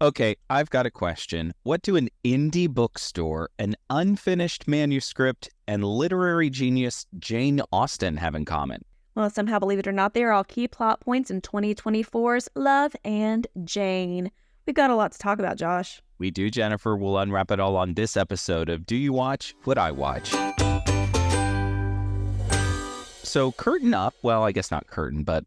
Okay, I've got a question. What do an indie bookstore, an unfinished manuscript, and literary genius Jane Austen have in common? Well, somehow, believe it or not, they are all key plot points in 2024's Love and Jane. We've got a lot to talk about, Josh. We do, Jennifer. We'll unwrap it all on this episode of Do You Watch What I Watch? So curtain up, well, I guess not curtain, but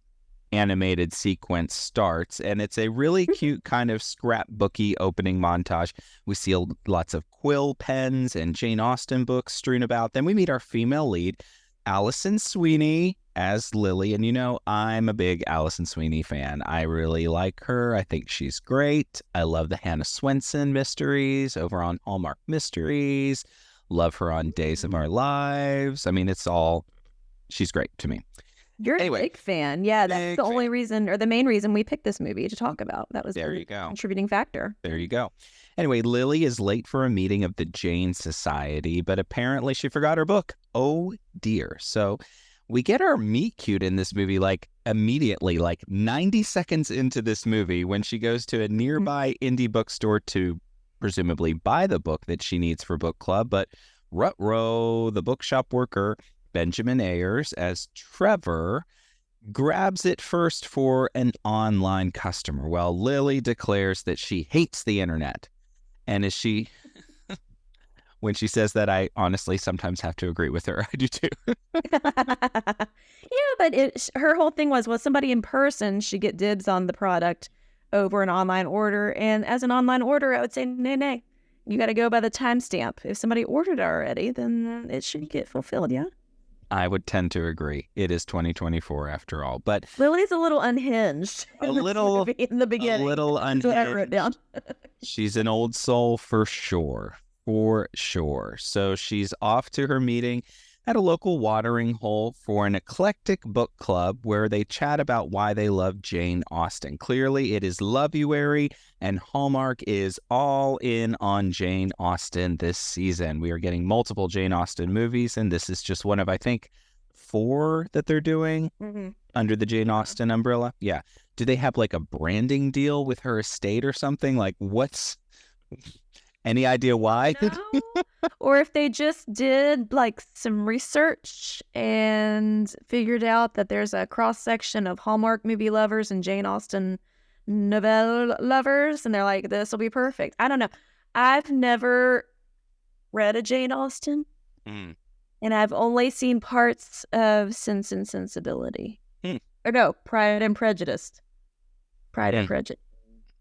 animated sequence starts, and it's a really cute kind of scrapbooky opening montage. We see lots of quill pens and Jane Austen books strewn about. Then we meet our female lead, Alison Sweeney, as Lily. And you know, I'm a big Alison Sweeney fan. I really like her. I think she's great. I love the Hannah Swenson mysteries over on Hallmark Mysteries. Love her on Days of Our Lives. I mean, she's great to me. You're a big fan. Yeah, that's the only reason, or the main reason we picked this movie to talk about. That was there you go. Contributing factor. There you go. Anyway, Lily is late for a meeting of the Jane Society, but apparently she forgot her book. Oh, dear. So we get our meet cute in this movie like immediately, like 90 seconds into this movie, when she goes to a nearby indie bookstore to presumably buy the book that she needs for book club. But Ruh-roh, the bookshop worker, Benjamin Ayers, as Trevor, grabs it first for an online customer. Well, Lily declares that she hates the internet. And when she says that, I honestly sometimes have to agree with her. I do too. Yeah, but her whole thing was somebody in person should get dibs on the product over an online order. And as an online order, I would say, nay. You got to go by the timestamp. If somebody ordered it already, then it should get fulfilled, yeah? I would tend to agree. It is 2024 after all, but Lily's a little unhinged. In the beginning. A little unhinged. That's what I wrote down. She's an old soul for sure. For sure. So she's off to her meeting at a local watering hole for an eclectic book club where they chat about why they love Jane Austen. Clearly, it is Loveuary, and Hallmark is all in on Jane Austen this season. We are getting multiple Jane Austen movies, and this is just one of, I think, 4 that they're doing under the Jane Austen umbrella. Yeah. Do they have like a branding deal with her estate or something? Like, any idea why? No. Or if they just did like some research and figured out that there's a cross-section of Hallmark movie lovers and Jane Austen novelle lovers, and they're like, this will be perfect. I don't know. I've never read a Jane Austen, and I've only seen parts of Sense and Sensibility. Or no, Pride and Prejudice. Pride and Prejudice.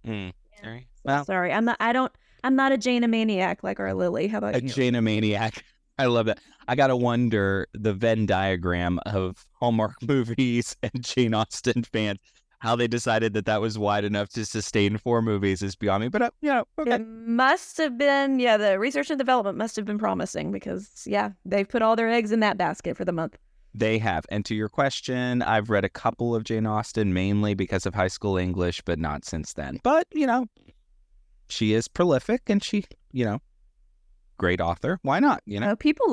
Sorry. Well, sorry, I'm not a Jane-a-maniac like our Lily. How about you? A Jane-a-maniac. I love that. I gotta wonder the Venn diagram of Hallmark movies and Jane Austen fans, how they decided that was wide enough to sustain 4 movies is beyond me. But, okay. It must have been, the research and development must have been promising because, they've put all their eggs in that basket for the month. They have. And to your question, I've read a couple of Jane Austen, mainly because of high school English, but not since then. But, she is prolific, and she, great author. Why not? People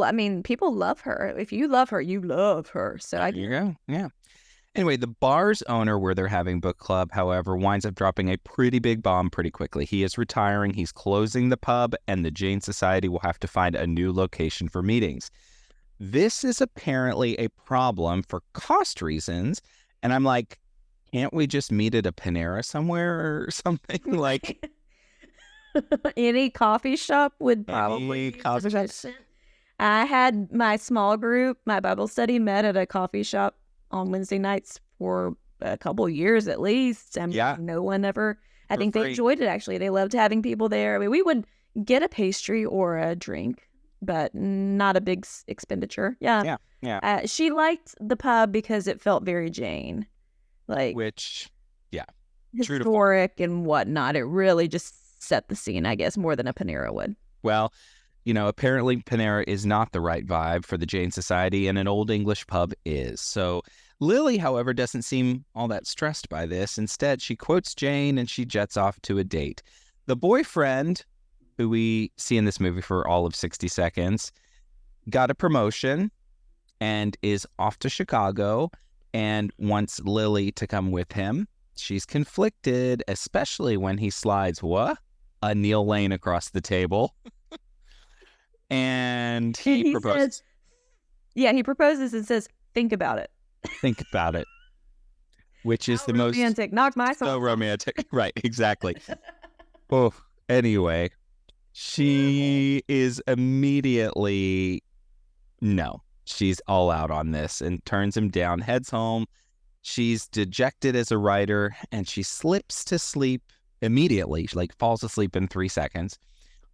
love her. If you love her, you love her. So there you go. Yeah. Anyway, the bar's owner where they're having book club, however, winds up dropping a pretty big bomb pretty quickly. He is retiring. He's closing the pub, and the Jane Society will have to find a new location for meetings. This is apparently a problem for cost reasons. And I'm like, can't we just meet at a Panera somewhere or something? Like... Any coffee shop would probably. I had my small group, my Bible study, met at a coffee shop on Wednesday nights for a couple years at least. And no one ever. I think they enjoyed it. Actually, they loved having people there. I mean, we would get a pastry or a drink, but not a big expenditure. Yeah. She liked the pub because it felt very Jane, historic and whatnot. It really just set the scene, I guess, more than a Panera would. Well, apparently Panera is not the right vibe for the Jane Society, and an Old English pub is. So Lily, however, doesn't seem all that stressed by this. Instead, she quotes Jane and she jets off to a date. The boyfriend, who we see in this movie for all of 60 seconds, got a promotion and is off to Chicago and wants Lily to come with him. she's conflicted, especially when he slides, a Neil Lane across the table. And he proposes. Says, he proposes and says, think about it. Think about it. Which is How the romantic. Knock my so socks romantic. Right, exactly. Oh, anyway, she is immediately, no, she's all out on this and turns him down, heads home. She's dejected as a writer, and she slips to sleep immediately. She falls asleep in 3 seconds,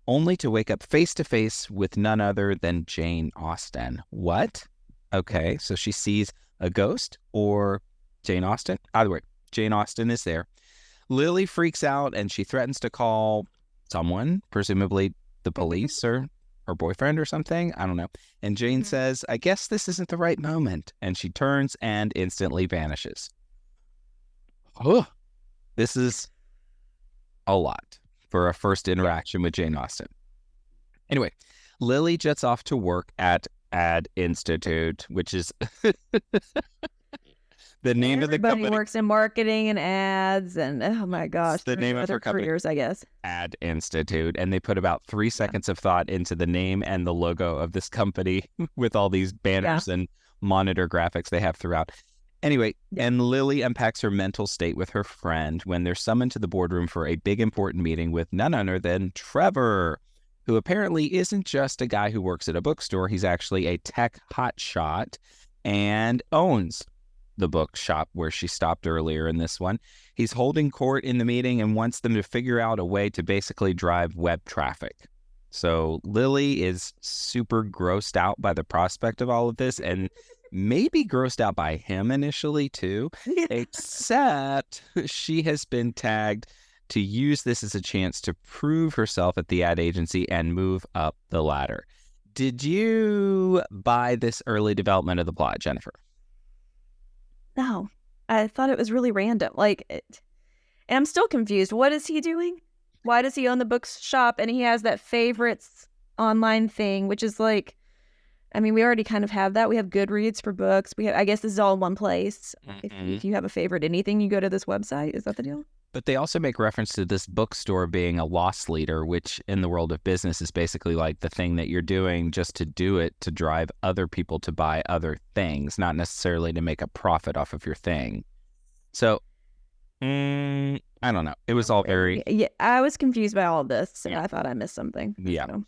only to wake up face to face with none other than Jane Austen. What? Okay, so she sees a ghost or Jane Austen? Either way, Jane Austen is there. Lily freaks out and she threatens to call someone, presumably the police or her boyfriend or something. I don't know. And Jane says, I guess this isn't the right moment. And she turns and instantly vanishes. Oh, this is a lot for a first interaction with Jane Austen. Anyway, Lily jets off to work at Ad Institute, which is the name of the company. Everybody works in marketing and ads, and oh my gosh, the name of her company, careers, I guess. Ad Institute, and they put about 3 seconds of thought into the name and the logo of this company with all these banners and monitor graphics they have throughout. Anyway, and Lily unpacks her mental state with her friend when they're summoned to the boardroom for a big important meeting with none other than Trevor, who apparently isn't just a guy who works at a bookstore. He's actually a tech hotshot and owns the bookshop where she stopped earlier in this one. He's holding court in the meeting and wants them to figure out a way to basically drive web traffic. So Lily is super grossed out by the prospect of all of this, and maybe grossed out by him initially too, except she has been tagged to use this as a chance to prove herself at the ad agency and move up the ladder. Did you buy this early development of the plot, Jennifer? No, I thought it was really random. And I'm still confused. What is he doing? Why does he own the bookshop? And he has that favorites online thing, which is we already kind of have that. We have Goodreads for books. I guess this is all in one place. If you have a favorite anything, you go to this website. Is that the deal? But they also make reference to this bookstore being a loss leader, which in the world of business is basically like the thing that you're doing just to do it, to drive other people to buy other things, not necessarily to make a profit off of your thing. So, I don't know. It was all very... Yeah, I was confused by all of this, and I thought I missed something. Yeah. So.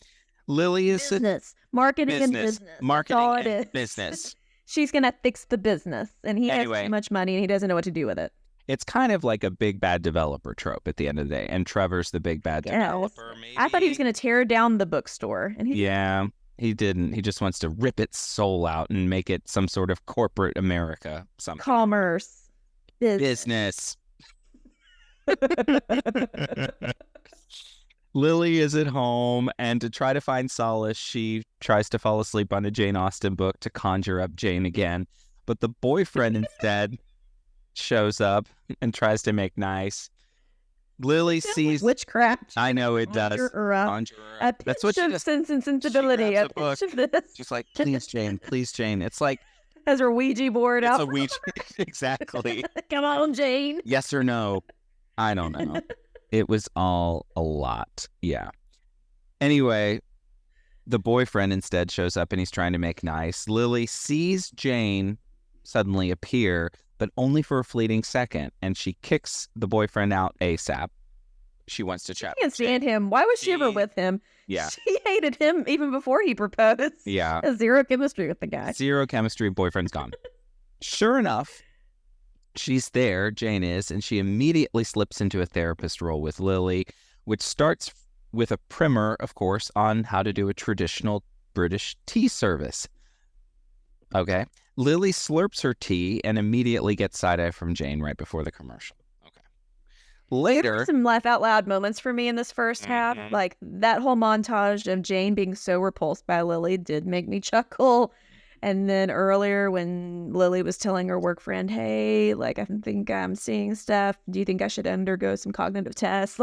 Lily is... Business. Marketing and business. Marketing That's all and it is. business. She's going to fix the business, and he has too much money, and he doesn't know what to do with it. It's kind of like a big bad developer trope at the end of the day, and Trevor's the big bad developer. Maybe. I thought he was going to tear down the bookstore, and he didn't. He just wants to rip its soul out and make it some sort of corporate America. Something. Commerce, business. Lily is at home, and to try to find solace, she tries to fall asleep on a Jane Austen book to conjure up Jane again. But the boyfriend instead shows up and tries to make nice. Lily sees witchcraft. I know it does. Conjure her up. That's what she does. Sense and sensibility. A pinch of this. She's like, please, Jane. It's like has her Ouija board it's out. a Ouija. Exactly. Come on, Jane. Yes or no? I don't know. It was all a lot. Yeah. Anyway, the boyfriend instead shows up and he's trying to make nice. Lily sees Jane suddenly appear, but only for a fleeting second, and she kicks the boyfriend out ASAP. She wants to chat. I can't stand him. Why was she ever with him? Yeah. She hated him even before he proposed. Yeah. Zero chemistry with the guy. Zero chemistry, boyfriend's gone. Sure enough, she's there, Jane is, and she immediately slips into a therapist role with Lily, which starts with a primer, of course, on how to do a traditional British tea service. Okay. Lily slurps her tea and immediately gets side-eye from Jane right before the commercial. Okay. Later... There were some laugh out loud moments for me in this first half. Like, that whole montage of Jane being so repulsed by Lily did make me chuckle. And then earlier when Lily was telling her work friend, hey, I think I'm seeing stuff. Do you think I should undergo some cognitive tests?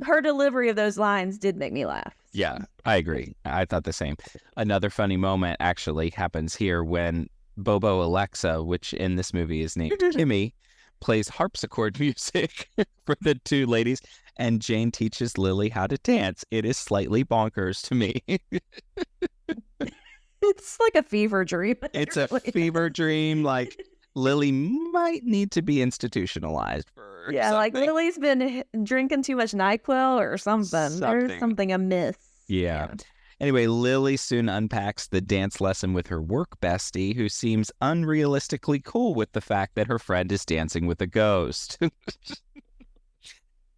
Her delivery of those lines did make me laugh. Yeah, I agree. I thought the same. Another funny moment actually happens here when Bobo Alexa, which in this movie is named Kimmy, plays harpsichord music for the two ladies, and Jane teaches Lily how to dance. It is slightly bonkers to me. It's like a fever dream. It's a fever dream. Like, Lily might need to be institutionalized for Yeah, like something. Lily's been drinking too much NyQuil or something. There's something amiss. Yeah. Anyway, Lily soon unpacks the dance lesson with her work bestie, who seems unrealistically cool with the fact that her friend is dancing with a ghost.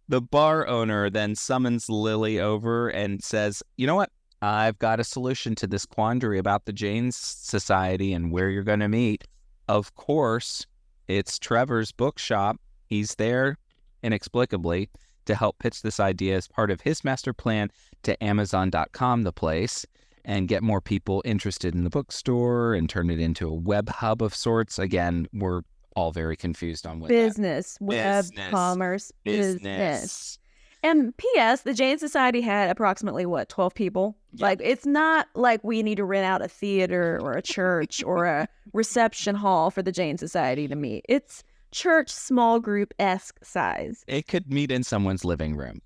The bar owner then summons Lily over and says, you know what? I've got a solution to this quandary about the Jane's Society and where you're going to meet. Of course, it's Trevor's bookshop. He's there inexplicably to help pitch this idea as part of his master plan to Amazon.com, the place, and get more people interested in the bookstore and turn it into a web hub of sorts. Again, we're all very confused on what business, web commerce, business. And P.S., the Jane Society had approximately, 12 people? Yeah. Like, it's not like we need to rent out a theater or a church or a reception hall for the Jane Society to meet. It's church small group-esque size. It could meet in someone's living room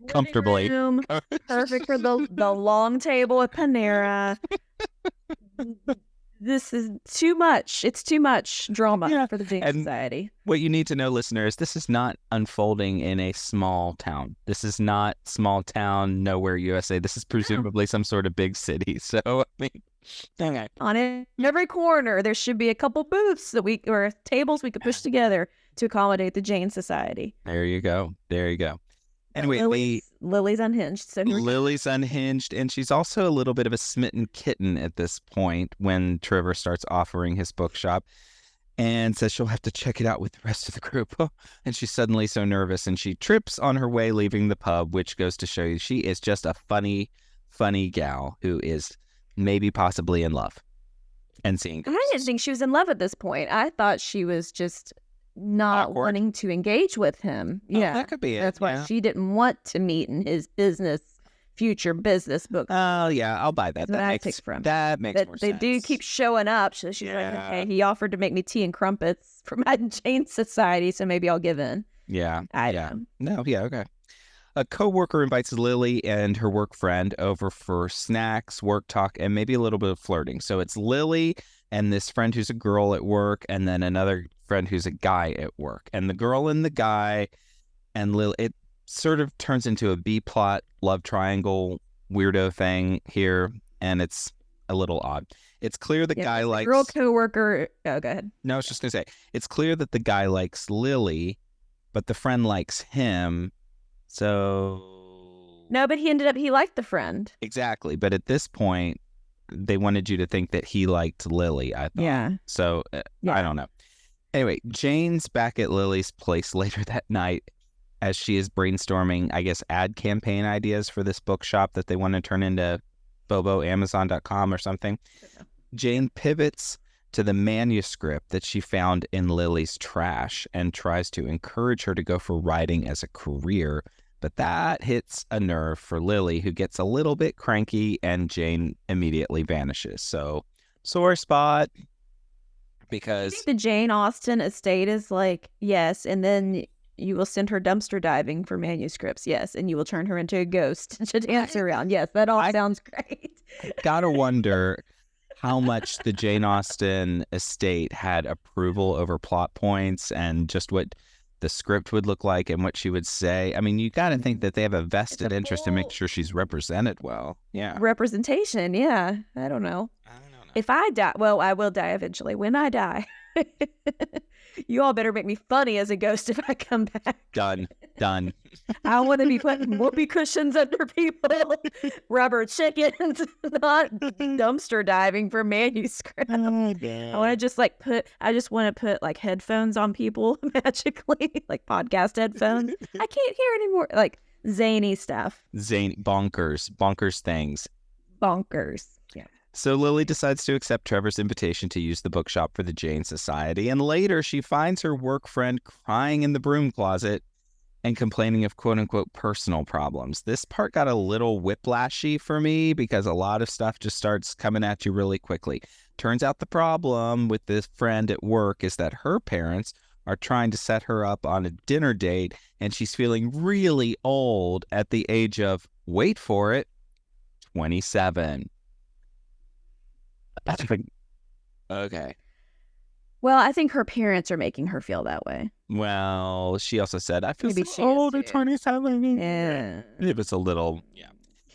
comfortably. Living room, perfect for the long table at Panera. This is too much. It's too much drama for the Jane Society. What you need to know, listeners, this is not unfolding in a small town. This is not small town, nowhere, USA. This is presumably some sort of big city. So, I mean, okay. On every corner, there should be a couple booths or tables we could push together to accommodate the Jane Society. There you go. There you go. Anyway, Lily's unhinged. So Lily's unhinged, and she's also a little bit of a smitten kitten at this point when Trevor starts offering his bookshop and says she'll have to check it out with the rest of the group. And she's suddenly so nervous, and she trips on her way leaving the pub, which goes to show you she is just a funny, funny gal who is maybe possibly in love and seeing ghosts. I didn't think she was in love at this point. I thought she was just not awkward. Wanting to engage with him. Yeah, that could be it. That's why she didn't want to meet in his future business book. Oh yeah, I'll buy that. That makes more sense. They do keep showing up. So she's like, okay, he offered to make me tea and crumpets for my Jane Society, so maybe I'll give in. Yeah. I don't know. No, yeah, okay. A coworker invites Lily and her work friend over for snacks, work talk, and maybe a little bit of flirting. So it's Lily and this friend who's a girl at work, and then another friend who's a guy at work. And the girl and the guy and Lily, it sort of turns into a B-plot love triangle weirdo thing here, and it's a little odd. It's clear the guy likes... girl coworker... Oh, go ahead. No, I was just going to say, it's clear that the guy likes Lily, but the friend likes him, so... No, but he liked the friend. Exactly, but at this point, they wanted you to think that he liked Lily, I thought. Yeah. So, I don't know. Anyway, Jane's back at Lily's place later that night as she is brainstorming, I guess, ad campaign ideas for this bookshop that they want to turn into Amazon.com or something. Jane pivots to the manuscript that she found in Lily's trash and tries to encourage her to go for writing as a career. But that hits a nerve for Lily, who gets a little bit cranky, and Jane immediately vanishes. So, sore spot. Because I think the Jane Austen estate is like, yes, and then you will send her dumpster diving for manuscripts, yes, and you will turn her into a ghost to dance around. Yes, that all sounds great. Gotta wonder how much the Jane Austen estate had approval over plot points and just what the script would look like and what she would say. I mean, you gotta think that they have a vested interest to make sure she's represented well. Yeah. Representation, yeah. I don't know. If I die, well, I will die eventually. When I die, you all better make me funny as a ghost if I come back. Done. I want to be putting whoopee cushions under people, rubber chickens, not dumpster diving for manuscript. I want to just I just want to put like headphones on people magically, like podcast headphones. I can't hear anymore. Like zany stuff. Bonkers things. Bonkers. Yeah. So Lily decides to accept Trevor's invitation to use the bookshop for the Jane Society, and later she finds her work friend crying in the broom closet and complaining of quote-unquote personal problems. This part got a little whiplashy for me because a lot of stuff just starts coming at you really quickly. Turns out the problem with this friend at work is that her parents are trying to set her up on a dinner date, and she's feeling really old at the age of, wait for it, 27. Okay. Well, I think her parents are making her feel that way. Well, she also said, I feel Maybe so she old is at too. 27. Yeah. It was a little,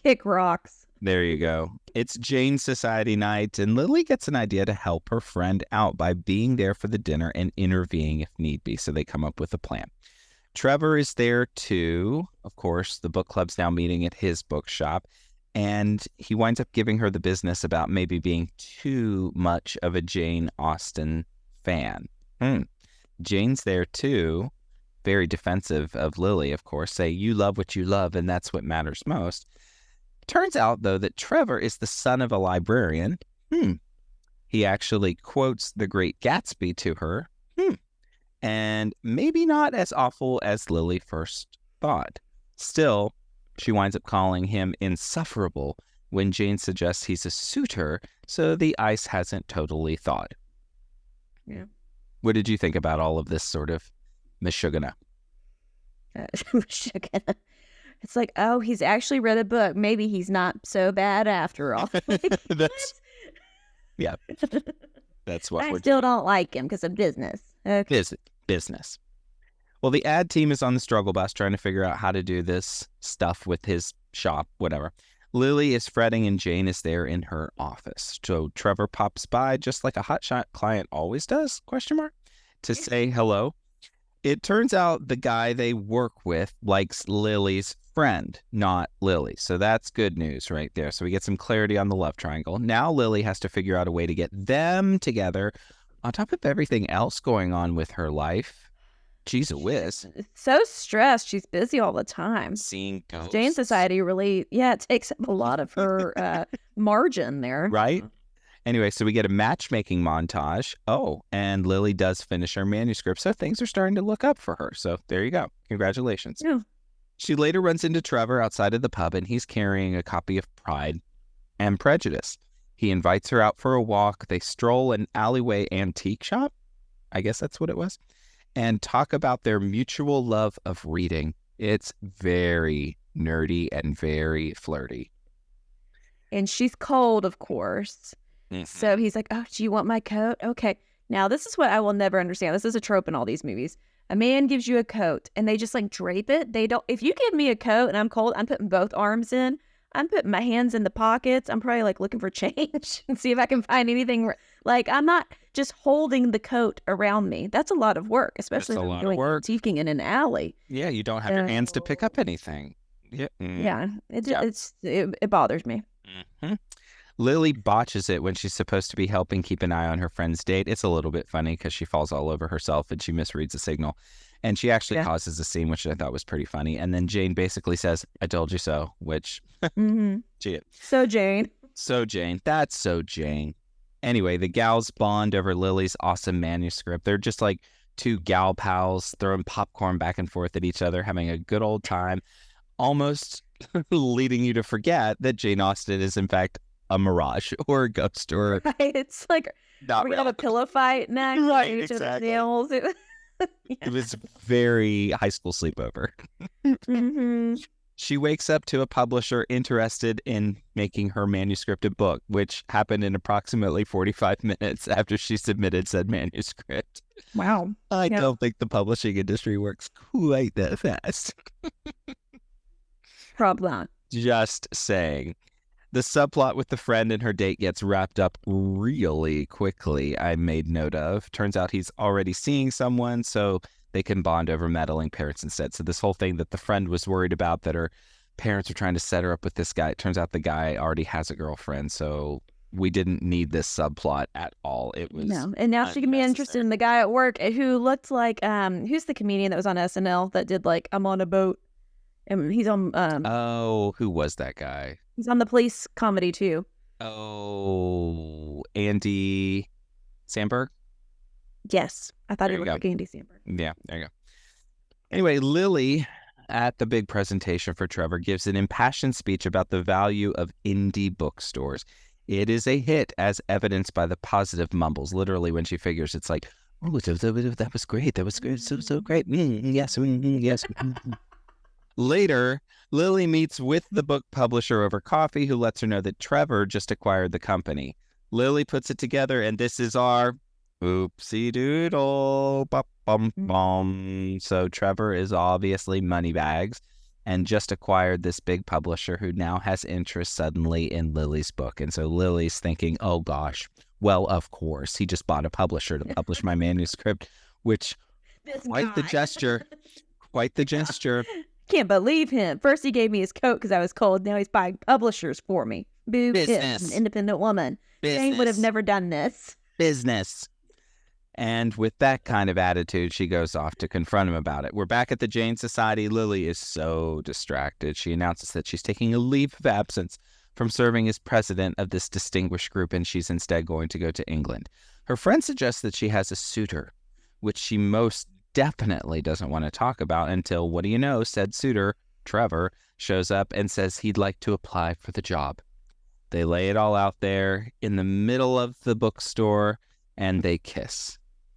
Kick rocks. There you go. It's Jane's society night, and Lily gets an idea to help her friend out by being there for the dinner and intervening if need be. So they come up with a plan. Trevor is there too. Of course, the book club's now meeting at his bookshop, and he winds up giving her the business about maybe being too much of a Jane Austen fan. Jane's there too, very defensive of Lily, of course, say, you love what you love, and that's what matters most. Turns out, though, that Trevor is the son of a librarian. He actually quotes The Great Gatsby to her. And maybe not as awful as Lily first thought. Still, she winds up calling him insufferable when Jane suggests he's a suitor, so the ice hasn't totally thawed. Yeah. What did you think about all of this sort of mashugana? Mashugana. It's like, oh, he's actually read a book. Maybe he's not so bad after all. Yeah. That's what I still don't like him because of business. Okay. Business. Well, the ad team is on the struggle bus trying to figure out how to do this stuff with his shop, whatever. Lily is fretting and Jane is there in her office. So Trevor pops by just like a hotshot client always does, to say hello. It turns out the guy they work with likes Lily's friend, not Lily. So that's good news right there. So we get some clarity on the love triangle. Now Lily has to figure out a way to get them together on top of everything else going on with her life. She's a whiz. So stressed. She's busy all the time. Seeing ghosts. Jane Society really, it takes up a lot of her margin there. Right? Anyway, so we get a matchmaking montage. Oh, and Lily does finish her manuscript, so things are starting to look up for her. So there you go. Congratulations. Yeah. She later runs into Trevor outside of the pub, and he's carrying a copy of Pride and Prejudice. He invites her out for a walk. They stroll an alleyway antique shop, I guess that's what it was, and talk about their mutual love of reading. It's very nerdy and very flirty. And she's cold, of course. Mm-hmm. So he's like, oh, do you want my coat? Okay. Now, this is what I will never understand. This is a trope in all these movies. A man gives you a coat and they just like drape it. They don't, if you give me a coat and I'm cold, I'm putting both arms in. I'm putting my hands in the pockets. I'm probably like looking for change and see if I can find anything. Like, I'm not just holding the coat around me. That's a lot of work, especially if I'm doing antiquing in an alley. Yeah, you don't have your hands to pick up anything. Yeah. Yeah, it bothers me. Mm-hmm. Lily botches it when she's supposed to be helping keep an eye on her friend's date. It's a little bit funny because she falls all over herself and she misreads a signal. And she actually causes a scene, which I thought was pretty funny. And then Jane basically says, I told you so, which, gee. So Jane. So Jane. That's so Jane. Anyway, the gals bond over Lily's awesome manuscript. They're just like two gal pals throwing popcorn back and forth at each other, having a good old time, almost leading you to forget that Jane Austen is, in fact, a mirage or a ghost or right. It's like we have a pillow fight next. Right, exactly. It was very high school sleepover. Mm-hmm. She wakes up to a publisher interested in making her manuscript a book, which happened in approximately 45 minutes after she submitted said manuscript. Wow. I don't think the publishing industry works quite that fast. Probably not. Just saying. The subplot with the friend and her date gets wrapped up really quickly, I made note of. Turns out he's already seeing someone, so they can bond over meddling parents instead. So this whole thing that the friend was worried about, that her parents are trying to set her up with this guy, it turns out the guy already has a girlfriend, so we didn't need this subplot at all. It was and now she can be interested in the guy at work who looked like, who's the comedian that was on SNL that did like, I'm on a boat? And he's on... who was that guy? He's on the police comedy, too. Oh, Andy Samberg? Yes. I thought he looked like Andy Samberg. Yeah, there you go. Anyway, Lily, at the big presentation for Trevor, gives an impassioned speech about the value of indie bookstores. It is a hit, as evidenced by the positive mumbles. Literally, when she figures, it's like, Oh, that was great. That was great. So great. Yes, yes. Later, Lily meets with the book publisher over coffee, who lets her know that Trevor just acquired the company. Lily puts it together, and this is our oopsie doodle. Bum. So Trevor is obviously Moneybags and just acquired this big publisher who now has interest suddenly in Lily's book. And so Lily's thinking, oh gosh, well, of course, he just bought a publisher to publish my manuscript, which quite the gesture. Quite the gesture. Can't believe him. First he gave me his coat because I was cold. Now he's buying publishers for me. Boo, Business. an independent woman. Jane would have never done this. Business. And with that kind of attitude, she goes off to confront him about it. We're back at the Jane Society. Lily is so distracted. She announces that she's taking a leave of absence from serving as president of this distinguished group, and she's instead going to go to England. Her friend suggests that she has a suitor, which she most definitely doesn't want to talk about until, what do you know, said suitor, Trevor, shows up and says he'd like to apply for the job. They lay it all out there in the middle of the bookstore, and they kiss.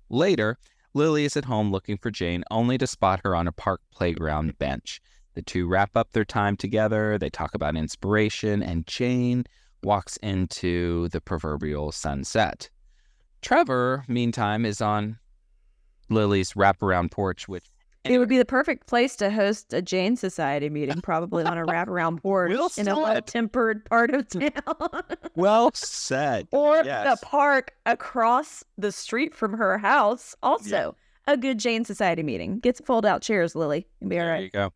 Later, Lily is at home looking for Jane, only to spot her on a park playground bench. The two wrap up their time together, they talk about inspiration, and Jane walks into the proverbial sunset. Trevor, meantime, is on Lily's wraparound porch, which... It would be the perfect place to host a Jane Society meeting, probably on a wraparound porch in a well-tempered part of town. Well said. Or the park across the street from her house. Also, a good Jane Society meeting. Get some fold-out chairs, Lily. You'll be all right. There you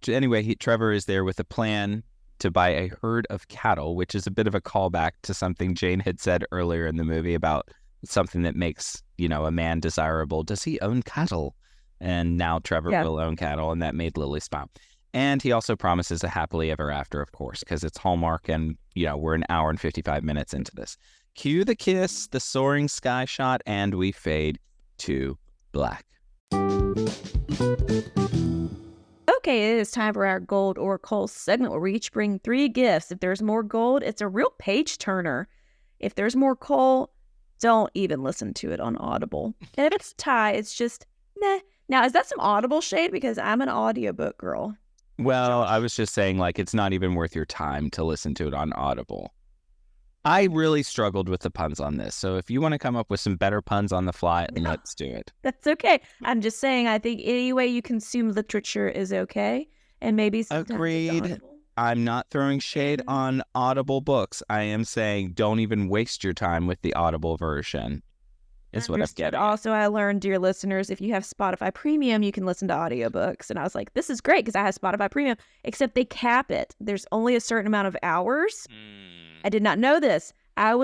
go. Anyway, Trevor is there with a plan to buy a herd of cattle, which is a bit of a callback to something Jane had said earlier in the movie about something that makes, a man desirable. Does he own cattle? And now Trevor will own cattle, and that made Lily smile. And he also promises a happily ever after, of course, because it's Hallmark, and, we're an hour and 55 minutes into this. Cue the kiss, the soaring sky shot, and we fade to black. Okay, it is time for our gold or coal segment where we each bring 3 gifts. If there's more gold, it's a real page turner. If there's more coal, don't even listen to it on Audible. And if it's a tie, it's just, meh. Now, is that some Audible shade? Because I'm an audiobook girl. Well, I was just saying, it's not even worth your time to listen to it on Audible. I really struggled with the puns on this. So if you want to come up with some better puns on the fly, let's do it. That's okay. I'm just saying, I think any way you consume literature is okay. And maybe sometimes Agreed. I'm not throwing shade on Audible books. I am saying don't even waste your time with the Audible version. Is what I'm getting. Also, I learned, dear listeners, if you have Spotify Premium, you can listen to audiobooks. And I was like, this is great because I have Spotify Premium, except they cap it. There's only a certain amount of hours. I did not know this. I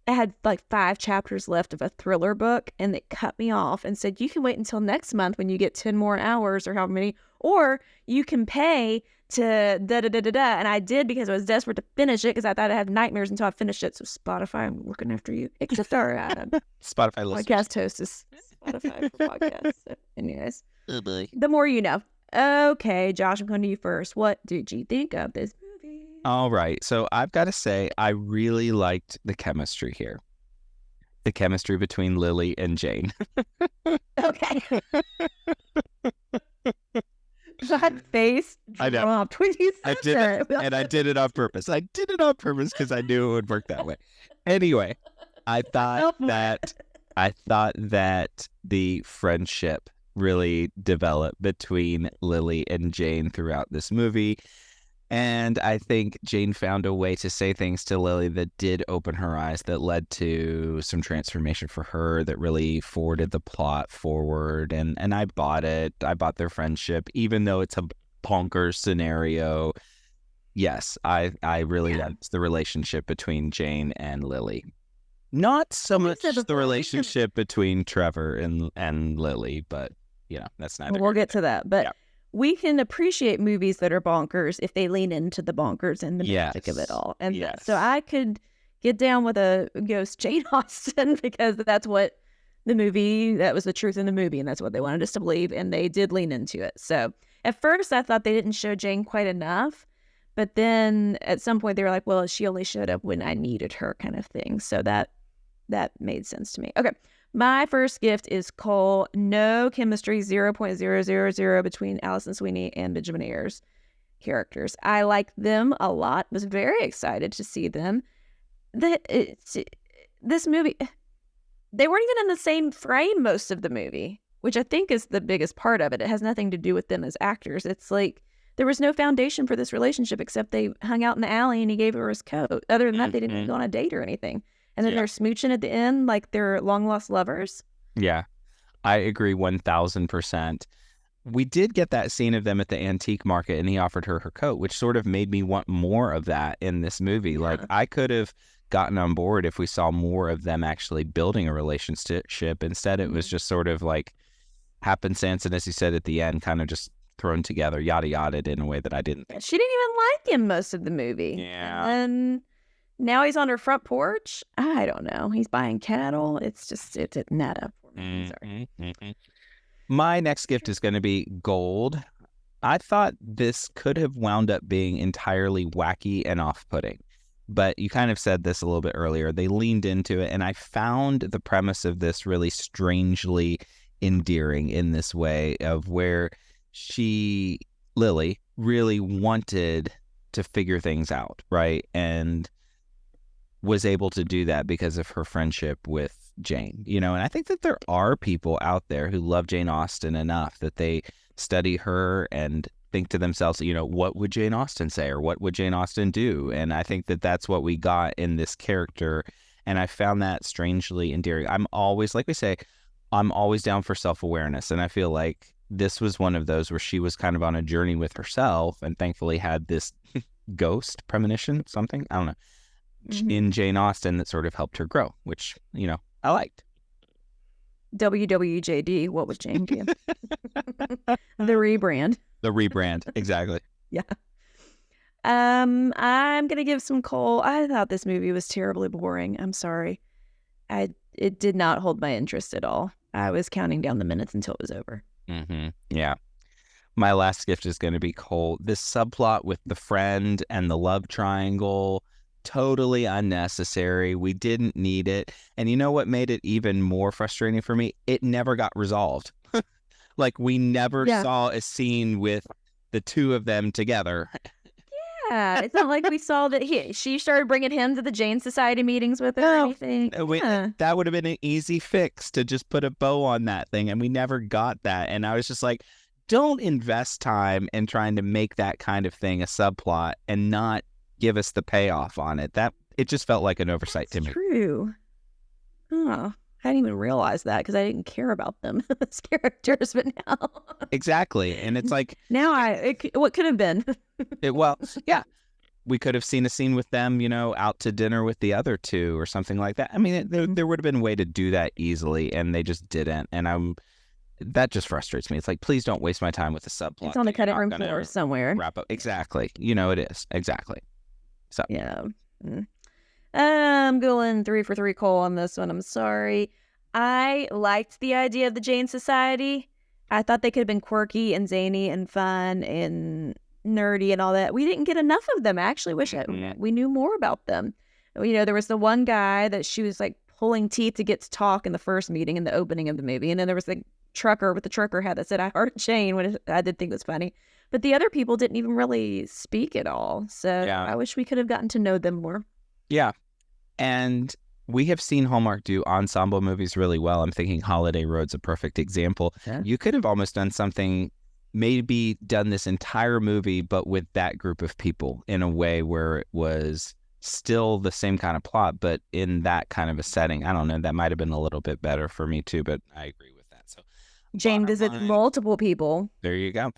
had 5 chapters left of a thriller book, and they cut me off and said, you can wait until next month when you get 10 more hours or however many, or you can pay to da-da-da-da-da. And I did because I was desperate to finish it because I thought I'd have nightmares until I finished it. So Spotify, I'm looking after you. Except our Spotify listeners. Podcast host is Spotify for podcasts. So anyways, oh boy. The more you know. Okay, Josh, I'm coming to you first. What did you think of this movie? All right. So I've got to say, I really liked the chemistry here. The chemistry between Lily and Jane. Okay. That face dropped when you said that. And I did it on purpose. I did it on purpose because I knew it would work that way. Anyway, I thought that the friendship really developed between Lily and Jane throughout this movie. And I think Jane found a way to say things to Lily that did open her eyes, that led to some transformation for her, that really forwarded the plot forward. And I bought it. I bought their friendship, even though it's a bonkers scenario. Yes, I really liked the relationship between Jane and Lily. Not so much the relationship between Trevor and Lily, but, that's neither. We'll get to that. But we can appreciate movies that are bonkers if they lean into the bonkers and the magic of it all. And so I could get down with a ghost Jane Austen because that was the truth in the movie, and that's what they wanted us to believe, and they did lean into it. So at first I thought they didn't show Jane quite enough, but then at some point they were like, well, she only showed up when I needed her kind of thing. So that made sense to me. Okay. My first gift is Cole. No chemistry, 0.000 between Alison Sweeney and Benjamin Ayers characters. I like them a lot. Was very excited to see them. This movie, they weren't even in the same frame most of the movie, which I think is the biggest part of it. It has nothing to do with them as actors. It's like there was no foundation for this relationship except they hung out in the alley and he gave her his coat. Other than that, they didn't go on a date or anything. And then they're smooching at the end like they're long-lost lovers. Yeah, I agree 1,000%. We did get that scene of them at the antique market and he offered her coat, which sort of made me want more of that in this movie. Like, I could have gotten on board if we saw more of them actually building a relationship. Instead, it was just sort of like happenstance, and as you said at the end, kind of just thrown together, yada yada, in a way that I didn't think. She didn't even like him most of the movie. Yeah. And now he's on her front porch. I don't know. He's buying cattle. It's not up for me. Sorry. My next gift is going to be gold. I thought this could have wound up being entirely wacky and off-putting, but you kind of said this a little bit earlier. They leaned into it, and I found the premise of this really strangely endearing in this way of where Lily, really wanted to figure things out, right? And was able to do that because of her friendship with Jane, and I think that there are people out there who love Jane Austen enough that they study her and think to themselves, what would Jane Austen say, or what would Jane Austen do? And I think that that's what we got in this character, and I found that strangely endearing. I'm always, like we say, I'm always down for self-awareness, and I feel like this was one of those where she was kind of on a journey with herself and thankfully had this ghost premonition, something, I don't know, in Jane Austen that sort of helped her grow, which, I liked. WWJD, what was Jane do? The rebrand. The rebrand, exactly. Yeah. I'm gonna give some coal. I thought this movie was terribly boring. I'm sorry. It did not hold my interest at all. I was counting down the minutes until it was over. Yeah. My last gift is going to be coal. This subplot with the friend and the love triangle, totally unnecessary. We didn't need it. And you know what made it even more frustrating for me? It never got resolved. Like, we never saw a scene with the two of them together. Yeah, it's not like we saw that she started bringing him to the Jane Society meetings with her or anything. That would have been an easy fix to just put a bow on that thing, and we never got that. And I was just like, don't invest time in trying to make that kind of thing a subplot and not give us the payoff on it. It just felt like an oversight to me. True. Oh, I didn't even realize that because I didn't care about them as characters, but now. Exactly. And it's like, now what could have been? we could have seen a scene with them, out to dinner with the other two or something like that. I mean, there would have been a way to do that easily, and they just didn't. And that just frustrates me. It's like, please don't waste my time with a subplot. It's on the cutting room floor somewhere. Wrap up. Exactly. It is. Exactly. So yeah. I'm going 3 for 3 coal on this one. I'm sorry. I liked the idea of the Jane Society. I thought they could have been quirky and zany and fun and nerdy and all that. We didn't get enough of them. I actually wish we knew more about them. There was the one guy that she was like pulling teeth to get to talk in the first meeting in the opening of the movie. And then there was the trucker with the trucker hat that said, "I heart Jane," which I did think was funny. But the other people didn't even really speak at all. So I wish we could have gotten to know them more. Yeah. And we have seen Hallmark do ensemble movies really well. I'm thinking Holiday Road's a perfect example. Yeah. You could have almost done something, maybe done this entire movie, but with that group of people in a way where it was still the same kind of plot, but in that kind of a setting. I don't know. That might have been a little bit better for me too, but I agree with that. So Jane visits multiple people. There you go.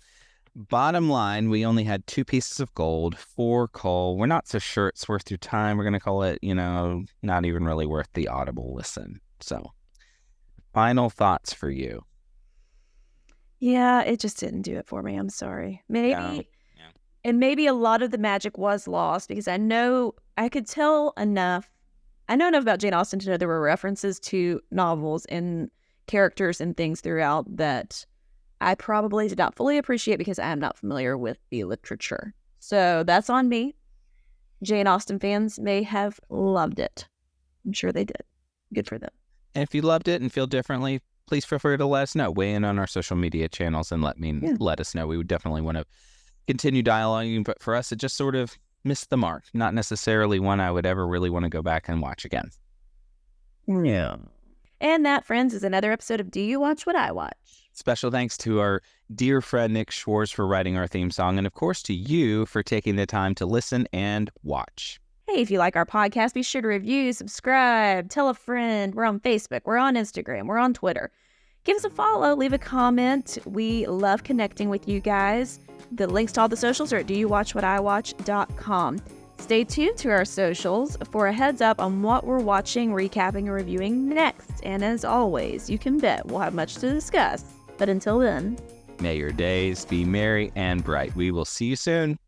Bottom line, we only had 2 pieces of gold, 4 coal. We're not so sure it's worth your time. We're going to call it, not even really worth the audible listen. So, final thoughts for you. Yeah, it just didn't do it for me. I'm sorry. Maybe, and maybe a lot of the magic was lost because I know I could tell enough. I know enough about Jane Austen to know there were references to novels and characters and things throughout that I probably did not fully appreciate because I am not familiar with the literature. So that's on me. Jane Austen fans may have loved it. I'm sure they did. Good for them. And if you loved it and feel differently, please feel free to let us know. Weigh in on our social media channels and let us know. We would definitely want to continue dialoguing, but for us, it just sort of missed the mark. Not necessarily one I would ever really want to go back and watch again. Yeah. And that, friends, is another episode of Do You Watch What I Watch? Special thanks to our dear friend Nick Schwartz for writing our theme song, and of course to you for taking the time to listen and watch. Hey, if you like our podcast, be sure to review, subscribe, tell a friend. We're on Facebook, we're on Instagram, we're on Twitter. Give us a follow, leave a comment. We love connecting with you guys. The links to all the socials are at doyouwatchwhatiwatch.com. Stay tuned to our socials for a heads up on what we're watching, recapping, and reviewing next. And as always, you can bet we'll have much to discuss. But until then, may your days be merry and bright. We will see you soon.